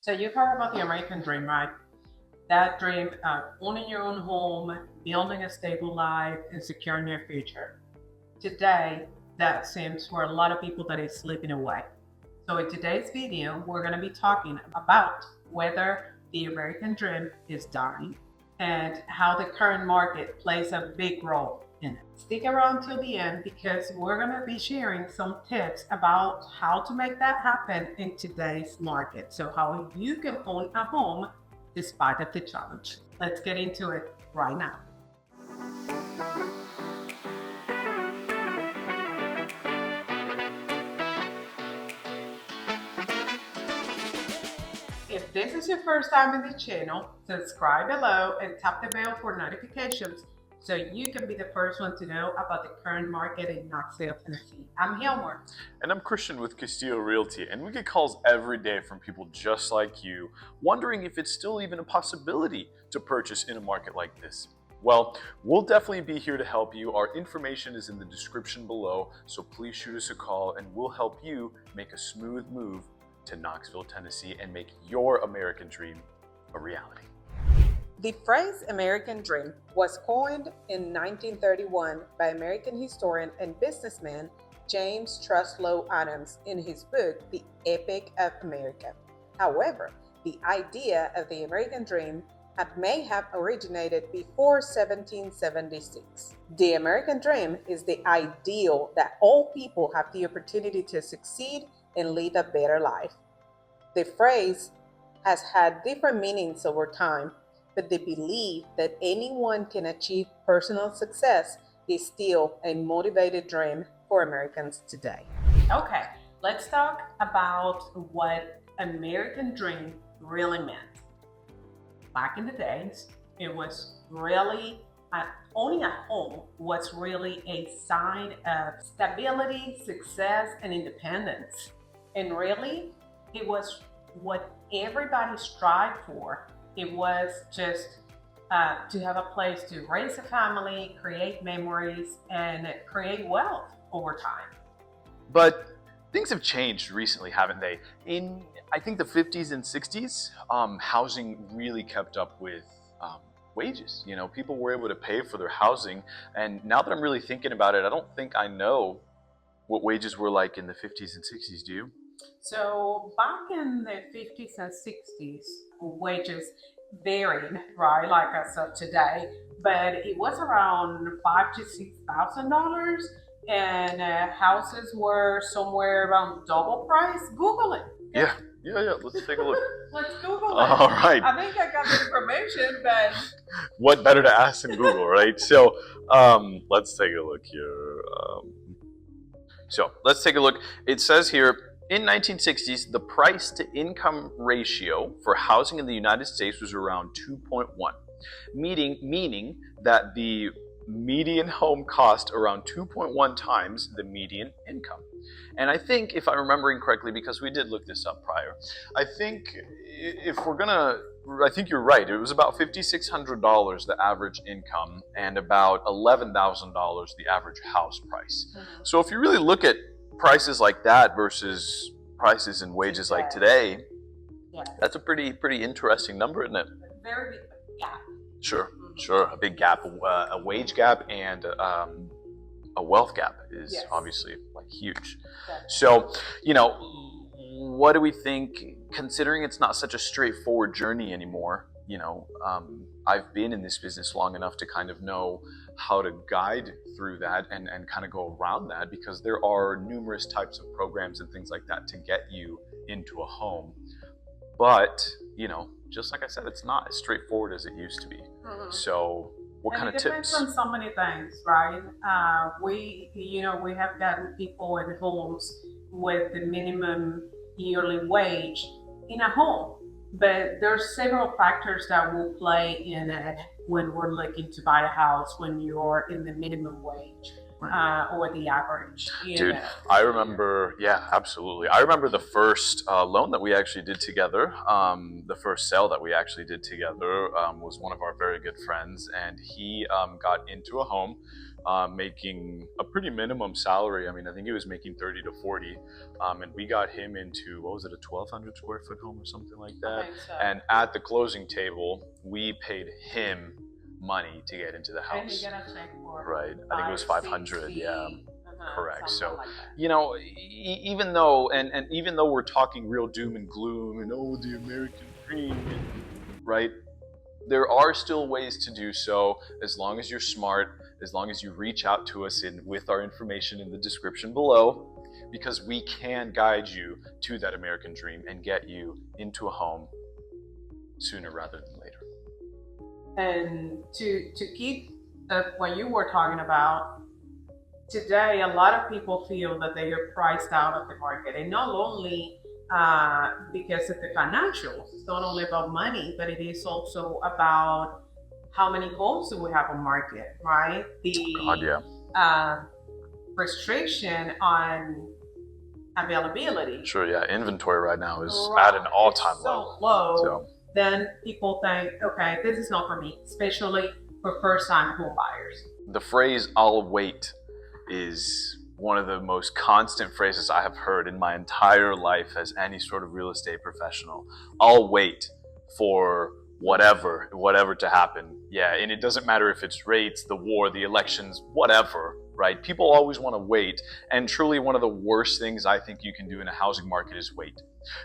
So you've heard about the American dream, right? That dream of owning your own home, building a stable life, and securing your future. Today, that seems for a lot of people that is slipping away. So in today's video, we're going to be talking about whether the American dream is dying and how the current market plays a big role in it. Stick around till the end because we're going to be sharing some tips about how to make that happen in today's market. So how you can own a home despite of the challenge. Let's get into it right now. If this is your first time in the channel, subscribe below and tap the bell for notifications so you can be the first one to know about the current market in Knoxville, Tennessee. I'm Hilmer. And I'm Christian with Castillo Realty, and we get calls every day from people just like you, wondering if it's still even a possibility to purchase in a market like this. Well, we'll definitely be here to help you. Our information is in the description below, so please shoot us a call and we'll help you make a smooth move to Knoxville, Tennessee and make your American dream a reality. The phrase American dream was coined in 1931 by American historian and businessman James Truslow Adams in his book, The Epic of America. However, the idea of the American dream may have originated before 1776. The American dream is the ideal that all people have the opportunity to succeed and lead a better life. The phrase has had different meanings over time, but the belief that anyone can achieve personal success is still a motivated dream for Americans today. Okay, let's talk about what American dream really meant. Back in the days, it was really owning a home was really a sign of stability, success, and independence. And really, it was what everybody strived for. It was just to have a place to raise a family, create memories, and create wealth over time. But things have changed recently, haven't they? In, I think, the 50s and 60s, housing really kept up with wages. You know, people were able to pay for their housing. And now that I'm really thinking about it, I don't think I know what wages were like in the 50s and 60s, do you? So back in the 50s and 60s, wages varied, right, like as of today, but it was around $5,000 to $6,000, and houses were somewhere around double price. Google it. Yeah. Let's take a look. Let's Google it. All right. I think I got the information, but what better to ask than Google, right? So let's take a look here. So let's take a look. It says here, in 1960s, the price to income ratio for housing in the United States was around 2.1, meaning that the median home cost around 2.1 times the median income. And I think, if I'm remembering correctly, because we did look this up prior, I think I think you're right. It was about $5,600 the average income and about $11,000 the average house price. Mm-hmm. So if you really look at prices like that versus prices and wages like today, that's a pretty interesting number, isn't it? Very big gap. Sure, a big gap, a wage gap and a wealth gap is obviously like huge. So, you know, what do we think, considering it's not such a straightforward journey anymore? You know, I've been in this business long enough to kind of know how to guide through that and kind of go around that, because there are numerous types of programs and things like that to get you into a home. But, you know, just like I said, it's not as straightforward as it used to be. Mm-hmm. So what kind of tips? It depends on so many things, right? We have gotten people in homes with the minimum yearly wage in a home. But there's several factors that will play in it when we're looking to buy a house when you're in the minimum wage. or the average. Dude, I remember, yeah, absolutely. I remember the first loan that we actually did together. The first sale that we actually did together was one of our very good friends, and he got into a home making a pretty minimum salary. I mean, I think he was making 30 to 40, and we got him into, what was it, a 1,200 square foot home or something like that. I think so. And at the closing table, we paid him money to get into the house. And he got a check for Right. I think it was 500. 60, Yeah. Correct. So, like that. you know, even though, and even though we're talking real doom and gloom and the American dream, right? There are still ways to do so, as long as you're smart, as long as you reach out to us with our information in the description below, because we can guide you to that American dream and get you into a home sooner rather than later. And to keep what you were talking about, today a lot of people feel that they are priced out of the market, and not only because of the financials. It's not only about money, but it is also about how many homes do we have on market, right? The restriction on availability. Sure, yeah. Inventory right now is at an all-time so low. Then people think, okay, this is not for me, especially for first-time home buyers. The phrase "I'll wait" is one of the most constant phrases I have heard in my entire life as any sort of real estate professional. I'll wait for whatever to happen. Yeah, and it doesn't matter if it's rates, the war, the elections, whatever, right? People always want to wait. And truly one of the worst things I think you can do in a housing market is wait.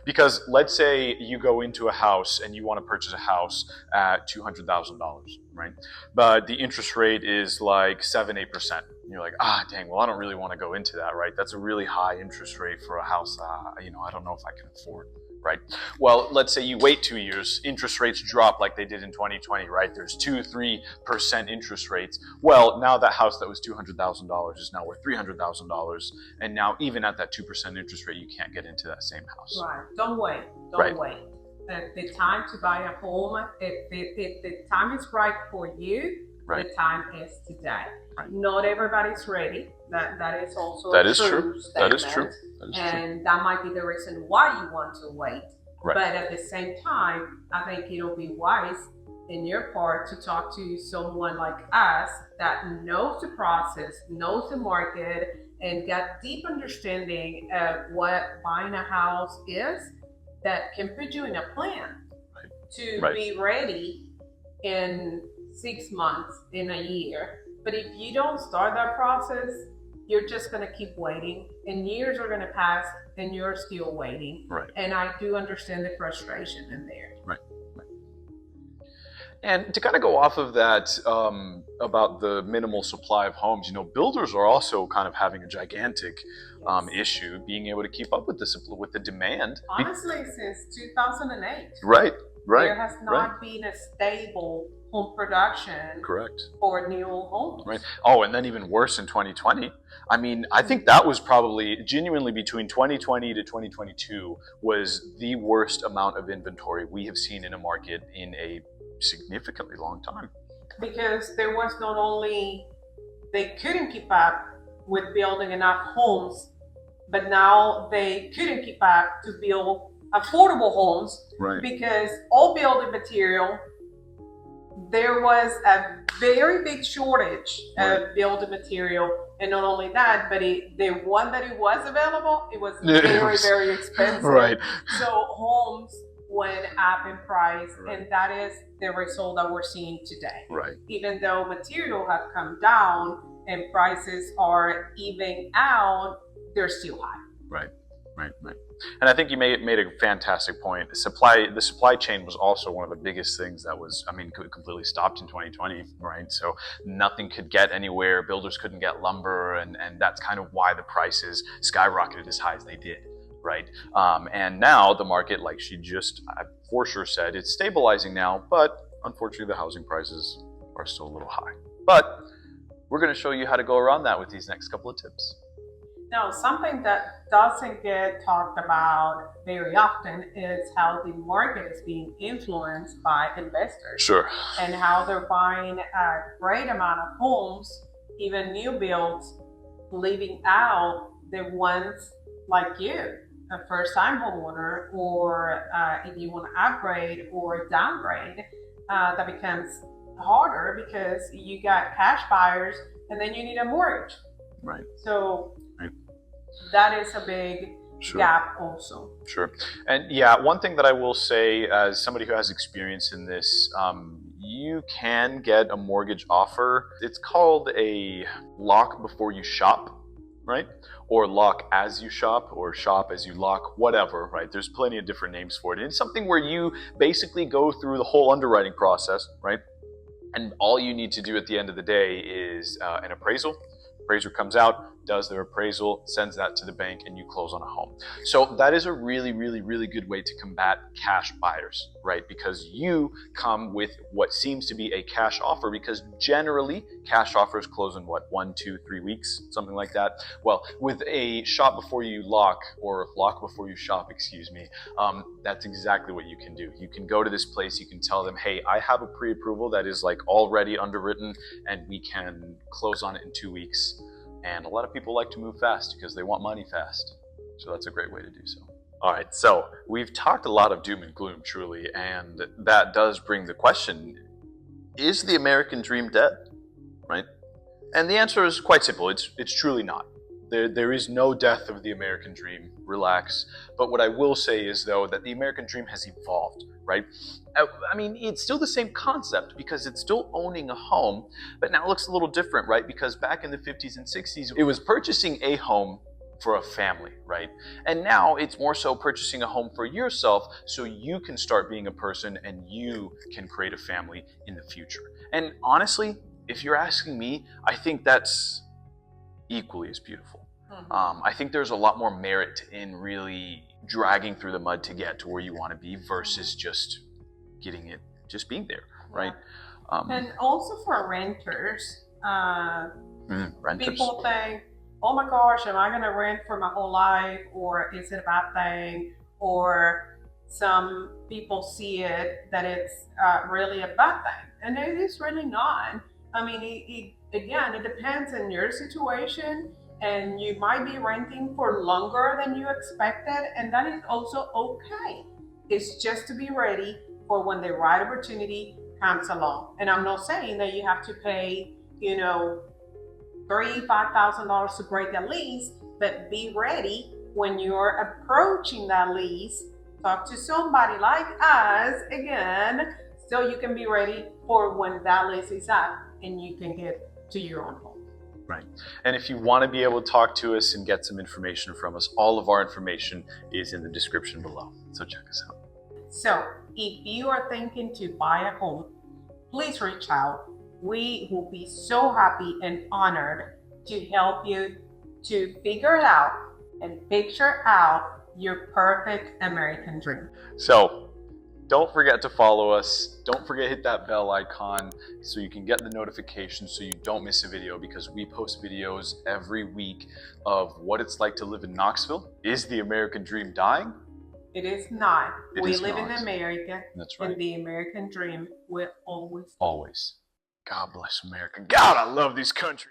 Because let's say you go into a house and you want to purchase a house at $200,000, right? But the interest rate is like 7-8%. And you're like, dang, well, I don't really want to go into that, right? That's a really high interest rate for a house. I don't know if I can afford, right? Well, let's say you wait 2 years, interest rates drop like they did in 2020, right? There's 2-3% interest rates. Well, now that house that was $200,000 is now worth $300,000, and now even at that 2% interest rate, you can't get into that same house. Right. Don't wait. Don't wait. The time to buy a home, if the time is right for you, the time is today. Right. Not everybody's ready. That is also that a is true. Statement. That is true. And that might be the reason why you want to wait. Right. But at the same time, I think it'll be wise in your part to talk to someone like us that knows the process, knows the market, and got deep understanding of what buying a house is, that can put you in a plan to be ready in 6 months, in a year. But if you don't start that process, you're just going to keep waiting, and years are going to pass and you're still waiting. Right. And I do understand the frustration in there. Right. And to kind of go off of that, about the minimal supply of homes, builders are also kind of having a gigantic issue being able to keep up with the demand. Honestly, since 2008. Right. There has not been a stable home production. Correct. For new homes. Right. Oh, and then even worse in 2020. I mean, I think that was probably genuinely between 2020 to 2022 was the worst amount of inventory we have seen in a market in a significantly long time. Because there was not only, they couldn't keep up with building enough homes, but now they couldn't keep up to build affordable homes. Right. Because all building material, there was a very big shortage of building material, and not only that, but the one that it was available, it was very, very expensive. Right. So homes went up in price, and that is the result that we're seeing today. Right. Even though material have come down and prices are evening out, they're still high. Right. And I think you made a fantastic point. The supply chain was also one of the biggest things that was, completely stopped in 2020, right? So nothing could get anywhere. Builders couldn't get lumber, and that's kind of why the prices skyrocketed as high as they did, right? And now the market, like she just for sure said, it's stabilizing now, but unfortunately the housing prices are still a little high. But we're going to show you how to go around that with these next couple of tips. Now, something that doesn't get talked about very often is how the market is being influenced by investors. Sure. And how they're buying a great amount of homes, even new builds, leaving out the ones like you, a first-time homeowner, or if you want to upgrade or downgrade, that becomes harder because you got cash buyers and then you need a mortgage. Right. So Right. that is a big gap also. Sure. And yeah, one thing that I will say as somebody who has experience in this, you can get a mortgage offer. It's called a lock before you shop, right? Or lock as you shop, or shop as you lock, whatever, right? There's plenty of different names for it. And it's something where you basically go through the whole underwriting process, right? And all you need to do at the end of the day is an appraisal. Appraiser comes out, does their appraisal, sends that to the bank, and you close on a home. So that is a really, really, really good way to combat cash buyers, right? Because you come with what seems to be a cash offer, because generally cash offers close in what, 1, 2, 3 weeks, something like that. Well, with a shop before you lock, or lock before you shop, excuse me, that's exactly what you can do. You can go to this place, you can tell them, hey, I have a pre-approval that is like already underwritten, and we can close on it in 2 weeks. And a lot of people like to move fast because they want money fast. So that's a great way to do so. All right, so we've talked a lot of doom and gloom, truly, and that does bring the question, is the American dream dead, right? And the answer is quite simple. It's truly not. There is no death of the American dream. Relax. But what I will say is, though, that the American dream has evolved, right? I mean, it's still the same concept because it's still owning a home, but now it looks a little different, right? Because back in the 50s and 60s, it was purchasing a home for a family, right? And now it's more so purchasing a home for yourself so you can start being a person and you can create a family in the future. And honestly, if you're asking me, I think that's equally as beautiful. I think there's a lot more merit in really dragging through the mud to get to where you want to be versus just getting it, just being there, right? And also for renters, renters. People think, oh my gosh, am I going to rent for my whole life? Or is it a bad thing? Or some people see it that it's really a bad thing. And it is really not. I mean, again, it depends on your situation. And you might be renting for longer than you expected, and that is also okay. It's just to be ready for when the right opportunity comes along. And I'm not saying that you have to pay, $3,000-$5,000 to break a lease, but be ready when you're approaching that lease. Talk to somebody like us again, so you can be ready for when that lease is up and you can get to your own home. Right. And if you want to be able to talk to us and get some information from us, all of our information is in the description below. So check us out. So if you are thinking to buy a home, please reach out. We will be so happy and honored to help you to figure it out and picture out your perfect American dream. So don't forget to follow us. Don't forget to hit that bell icon so you can get the notifications so you don't miss a video, because we post videos every week of what it's like to live in Knoxville. Is the American dream dying? It is not. We live not. in America. That's right. And the American dream will always. Always. God bless America. God, I love this country.